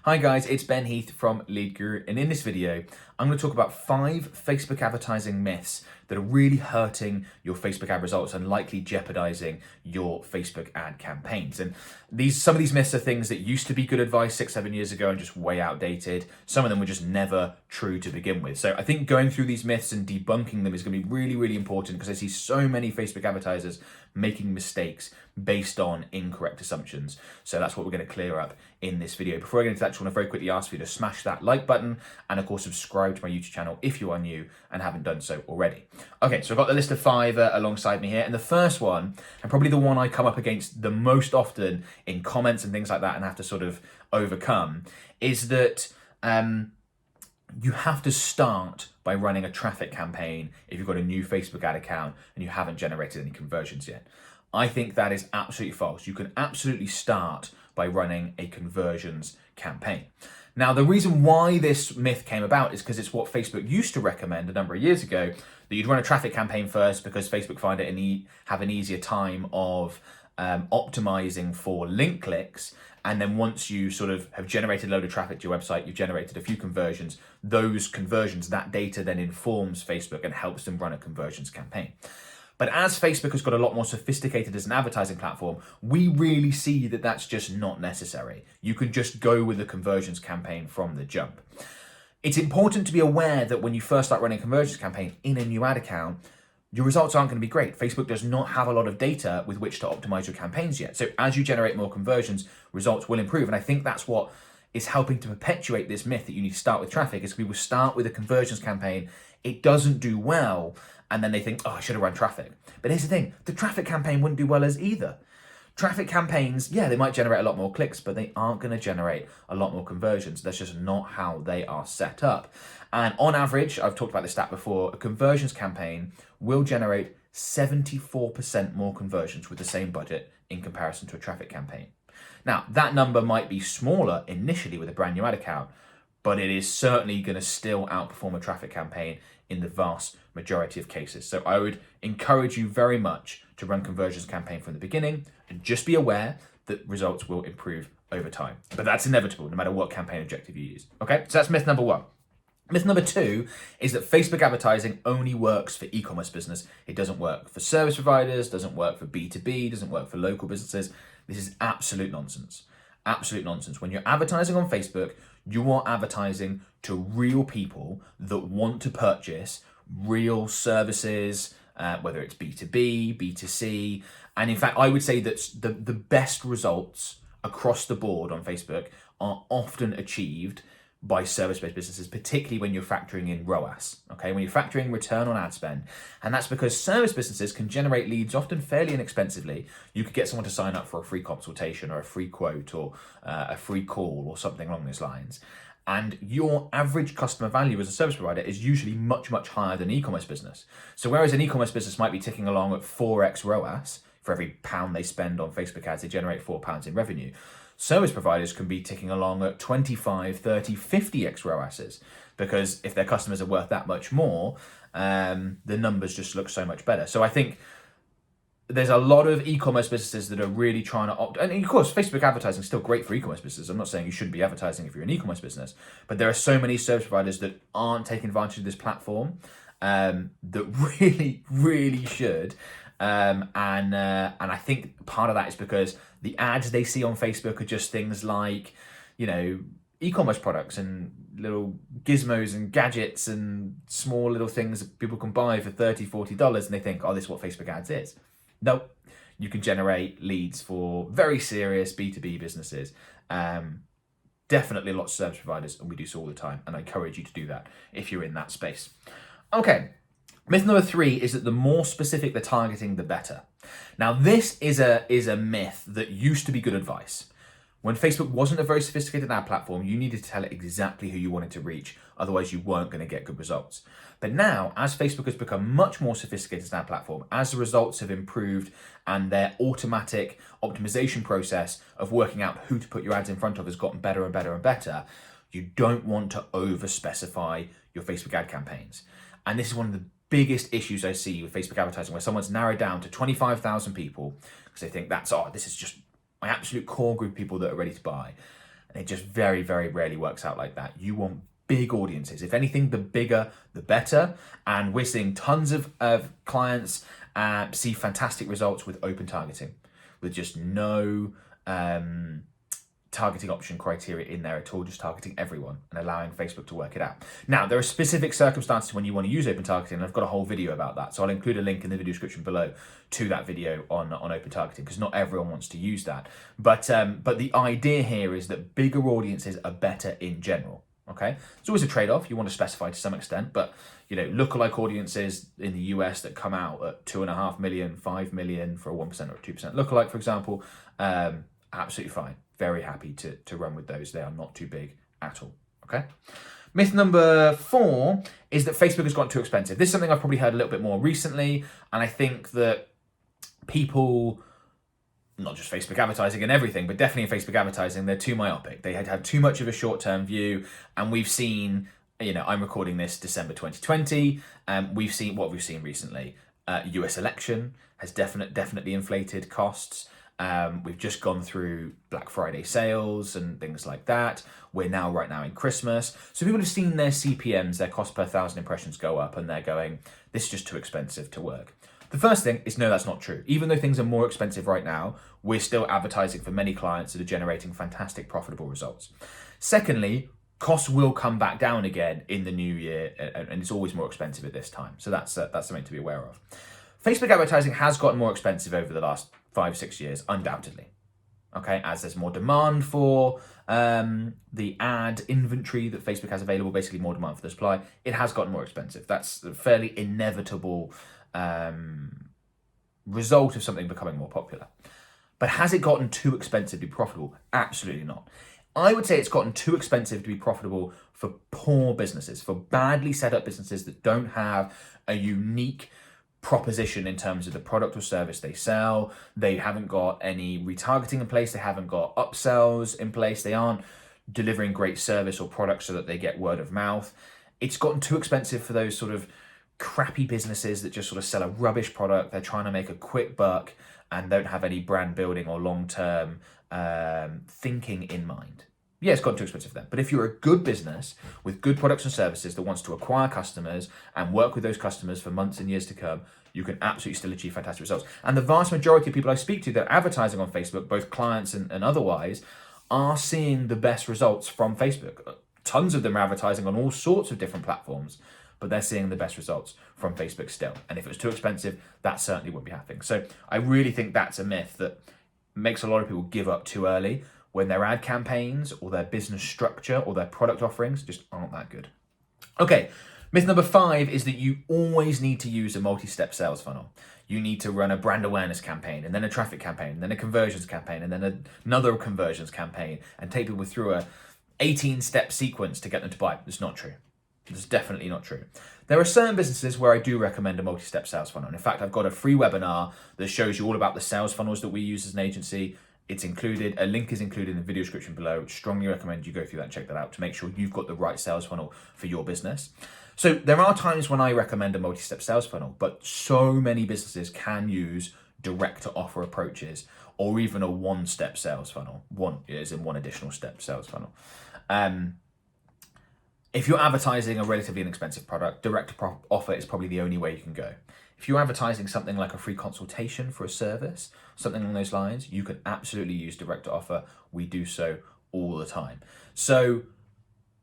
Hi guys, it's Ben Heath from Lead Guru, and in this video, I'm going to talk about 5 Facebook advertising myths that are really hurting your Facebook ad results and likely jeopardizing your Facebook ad campaigns. And some of these myths are things that used to be good advice 6-7 years ago and just way outdated. Some of them were just never true to begin with. So I think going through these myths and debunking them is going to be really, really important because I see so many Facebook advertisers making mistakes based on incorrect assumptions. So that's what we're going to clear up in this video. Before I get into that, I just want to very quickly ask you to smash that like button and of course subscribe to my YouTube channel if you are new and haven't done so already. Okay, so I've got the list of 5 alongside me here, and the first one, and probably the one I come up against the most often in comments and things like that and have to sort of overcome, is that you have to start by running a traffic campaign if you've got a new Facebook ad account and you haven't generated any conversions yet. I think that is absolutely false. You can absolutely start by running a conversions campaign. Now, the reason why this myth came about is because it's what Facebook used to recommend a number of years ago, that you'd run a traffic campaign first because Facebook find it and have an easier time of optimizing for link clicks. And then once you sort of have generated a load of traffic to your website, you've generated a few conversions, those conversions, that data then informs Facebook and helps them run a conversions campaign. But as Facebook has got a lot more sophisticated as an advertising platform, we really see that that's just not necessary. You can just go with a conversions campaign from the jump. It's important to be aware that when you first start running a conversions campaign in a new ad account, your results aren't going to be great. Facebook does not have a lot of data with which to optimize your campaigns yet. So as you generate more conversions, results will improve. And I think that's what is helping to perpetuate this myth that you need to start with traffic, is people start with a conversions campaign, it doesn't do well, and then they think, oh, I should have run traffic. But here's the thing, the traffic campaign wouldn't do well as either. Traffic campaigns, yeah, they might generate a lot more clicks, but they aren't going to generate a lot more conversions. That's just not how they are set up. And on average, I've talked about this stat before, a conversions campaign will generate 74% more conversions with the same budget in comparison to a traffic campaign. Now, that number might be smaller initially with a brand new ad account, but it is certainly going to still outperform a traffic campaign in the vast majority of cases. So I would encourage you very much to run conversions campaign from the beginning and just be aware that results will improve over time. But that's inevitable no matter what campaign objective you use. Okay, so that's myth number 1. Myth number 2 is that Facebook advertising only works for e-commerce business. It doesn't work for service providers, doesn't work for B2B, doesn't work for local businesses. This is absolute nonsense. Absolute nonsense. When you're advertising on Facebook, you are advertising to real people that want to purchase real services, whether it's B2B, B2C. And in fact, I would say that the best results across the board on Facebook are often achieved by service-based businesses, particularly when you're factoring in ROAS, okay? When you're factoring return on ad spend. And that's because service businesses can generate leads often fairly inexpensively. You could get someone to sign up for a free consultation or a free quote or a free call or something along those lines. And your average customer value as a service provider is usually much, much higher than an e-commerce business. So whereas an e-commerce business might be ticking along at 4x ROAS, for every £1 they spend on Facebook ads, they generate £4 in revenue. Service providers can be ticking along at 25, 30, 50x ROASs, because if their customers are worth that much more, the numbers just look so much better. So I think there's a lot of e-commerce businesses that are really trying to opt, and of course, Facebook advertising is still great for e-commerce businesses. I'm not saying you shouldn't be advertising if you're an e-commerce business, but there are so many service providers that aren't taking advantage of this platform that really, really should. And I think part of that is because the ads they see on Facebook are just things like, e-commerce products and little gizmos and gadgets and small little things that people can buy for $30, $40, and they think, oh, this is what Facebook ads is. No, you can generate leads for very serious B2B businesses. Definitely lots of service providers, and we do so all the time, and I encourage you to do that if you're in that space. Okay. Myth number 3 is that the more specific the targeting, the better. Now, this is a myth that used to be good advice. When Facebook wasn't a very sophisticated ad platform, you needed to tell it exactly who you wanted to reach, otherwise you weren't going to get good results. But now, as Facebook has become much more sophisticated as an ad platform, as the results have improved and their automatic optimization process of working out who to put your ads in front of has gotten better and better and better, you don't want to over-specify your Facebook ad campaigns. And this is one of the biggest issues I see with Facebook advertising, where someone's narrowed down to 25,000 people because they think this is just my absolute core group of people that are ready to buy. And it just very, very rarely works out like that. You want big audiences. If anything, the bigger, the better. And we're seeing tons of clients see fantastic results with open targeting, with just no targeting option criteria in there at all, just targeting everyone and allowing Facebook to work it out. Now, there are specific circumstances when you want to use open targeting, and I've got a whole video about that. So I'll include a link in the video description below to that video on open targeting, because not everyone wants to use that. But the idea here is that bigger audiences are better in general. Okay, it's always a trade-off. You want to specify to some extent, but lookalike audiences in the US that come out at 2.5 million, 5 million for a 1% or a 2% lookalike, for example, absolutely fine. Very happy to run with those. They are not too big at all. Okay. Myth number 4 is that Facebook has gotten too expensive. This is something I've probably heard a little bit more recently, and I think that people, not just Facebook advertising and everything, but definitely in Facebook advertising, they're too myopic. They had too much of a short-term view, and we've seen, I'm recording this December 2020, we've seen what we've seen recently. US election has definitely inflated costs. We've just gone through Black Friday sales and things like that. We're right now in Christmas. So people have seen their CPMs, their cost per 1,000 impressions go up, and they're going, this is just too expensive to work. The first thing is, no, that's not true. Even though things are more expensive right now, we're still advertising for many clients that are generating fantastic, profitable results. Secondly, costs will come back down again in the new year, and it's always more expensive at this time. So that's something to be aware of. Facebook advertising has gotten more expensive over the last 5-6 years, undoubtedly. Okay, as there's more demand for the ad inventory that Facebook has available, basically more demand for the supply, it has gotten more expensive. That's a fairly inevitable result of something becoming more popular. But has it gotten too expensive to be profitable? Absolutely not. I would say it's gotten too expensive to be profitable for poor businesses, for badly set up businesses that don't have a unique proposition in terms of the product or service they sell. They haven't got any retargeting in place. They haven't got upsells in place. They aren't delivering great service or products so that they get word of mouth. It's gotten too expensive for those sort of crappy businesses that just sort of sell a rubbish product. They're trying to make a quick buck and don't have any brand building or long-term thinking in mind. Yeah, it's gotten too expensive for them. But if you're a good business with good products and services that wants to acquire customers and work with those customers for months and years to come, you can absolutely still achieve fantastic results. And the vast majority of people I speak to that are advertising on Facebook, both clients and otherwise, are seeing the best results from Facebook. Tons of them are advertising on all sorts of different platforms, but they're seeing the best results from Facebook still. And if it was too expensive, that certainly wouldn't be happening. So I really think that's a myth that makes a lot of people give up too early, when their ad campaigns or their business structure or their product offerings just aren't that good. Okay, myth number 5 is that you always need to use a multi-step sales funnel. You need to run a brand awareness campaign, and then a traffic campaign, and then a conversions campaign, and then another conversions campaign, and take people through a 18-step sequence to get them to buy. It's not true. It's definitely not true. There are certain businesses where I do recommend a multi-step sales funnel. And in fact, I've got a free webinar that shows you all about the sales funnels that we use as an agency. It's included, a link is included in the video description below. Strongly recommend you go through that and check that out to make sure you've got the right sales funnel for your business. So there are times when I recommend a multi-step sales funnel, but so many businesses can use direct to offer approaches or even a one-step sales funnel. One additional step sales funnel. If you're advertising a relatively inexpensive product, direct to offer is probably the only way you can go. If you're advertising something like a free consultation for a service, something along those lines, you can absolutely use direct to offer. We do so all the time. So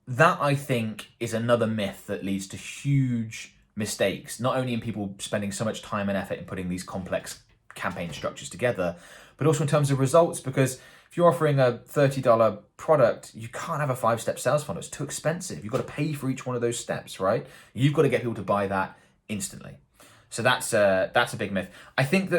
that, I think, is another myth that leads to huge mistakes, not only in people spending so much time and effort in putting these complex campaign structures together, but also in terms of results, because if you're offering a $30 product, you can't have a 5-step sales funnel. It's too expensive. You've got to pay for each one of those steps, right? You've got to get people to buy that instantly. So that's a big myth. I think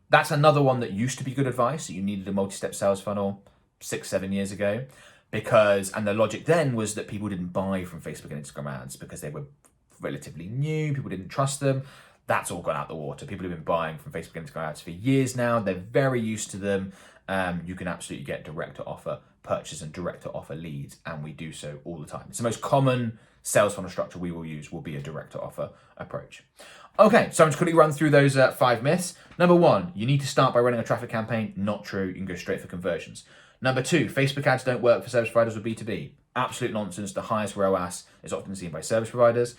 that's another one that used to be good advice, that you needed a multi-step sales funnel 6-7 years ago, and the logic then was that people didn't buy from Facebook and Instagram ads because they were relatively new, people didn't trust them. That's all gone out the water. People have been buying from Facebook and Instagram ads for years now. They're very used to them. You can absolutely get direct to offer purchase and direct to offer leads, and we do so all the time. It's the most common sales funnel structure we will use will be a direct to offer approach. Okay, so I'm just quickly run through those 5 myths. Number 1, you need to start by running a traffic campaign. Not true. You can go straight for conversions. Number 2, Facebook ads don't work for service providers with B2B. Absolute nonsense. The highest ROAS is often seen by service providers.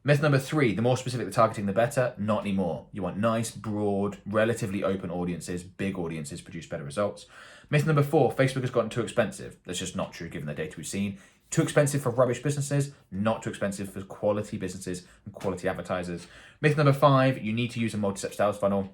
Myth number 3, the more specific the targeting, the better. Not anymore. You want nice, broad, relatively open audiences. Big audiences produce better results. Myth number 4, Facebook has gotten too expensive. That's just not true given the data we've seen. Too expensive for rubbish businesses, not too expensive for quality businesses and quality advertisers. Myth number 5, you need to use a multi-step sales funnel.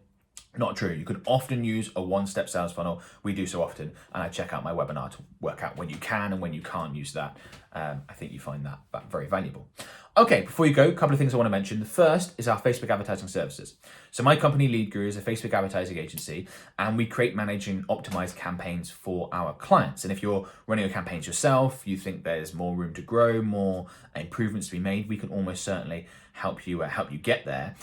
Not true. You can often use a one-step sales funnel. We do so often, and I check out my webinar to work out when you can and when you can't use that. I think you find that very valuable. Okay, before you go, a couple of things I want to mention. The first is our Facebook advertising services. So my company, Lead Guru, is a Facebook advertising agency, and we create, manage, and optimize campaigns for our clients. And if you're running your campaigns yourself, you think there's more room to grow, more improvements to be made, we can almost certainly help you get there.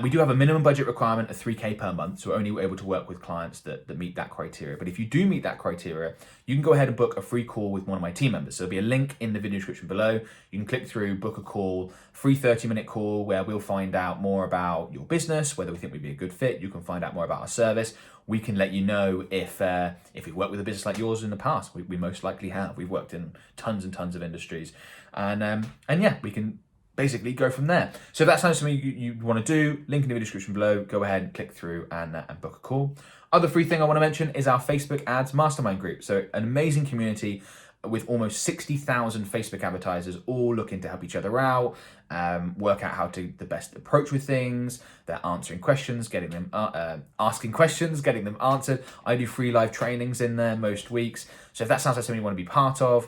We do have a minimum budget requirement of 3K per month, so we're only able to work with clients that meet that criteria. But if you do meet that criteria, you can go ahead and book a free call with one of my team members. So there'll be a link in the video description below. You can click through, book a call, free 30-minute call where we'll find out more about your business, whether we think we'd be a good fit. You can find out more about our service. We can let you know if we've worked with a business like yours in the past. We most likely have. We've worked in tons and tons of industries, and yeah, we can basically go from there. So if that sounds something you want to do, link in the video description below, go ahead and click through and book a call. Other free thing I want to mention is our Facebook ads mastermind group. So an amazing community with almost 60,000 Facebook advertisers all looking to help each other out, work out how to the best approach with things. They're answering questions, getting them asking questions, getting them answered. I do free live trainings in there most weeks. So if that sounds like something you want to be part of,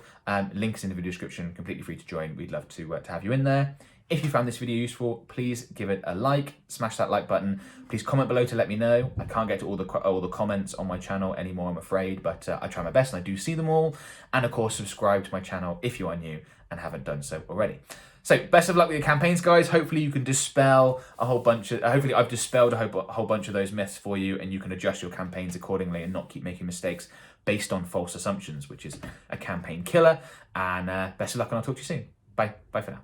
links in the video description, completely free to join. We'd love to have you in there. If you found this video useful, please give it a like, smash that like button. Please comment below to let me know. I can't get to all the comments on my channel anymore, I'm afraid, but I try my best and I do see them all. And of course, subscribe to my channel if you are new and haven't done so already. So best of luck with your campaigns, guys. Hopefully you can dispel a whole bunch of, hopefully I've dispelled a whole bunch of those myths for you and you can adjust your campaigns accordingly and not keep making mistakes based on false assumptions, which is a campaign killer. And best of luck and I'll talk to you soon. Bye for now.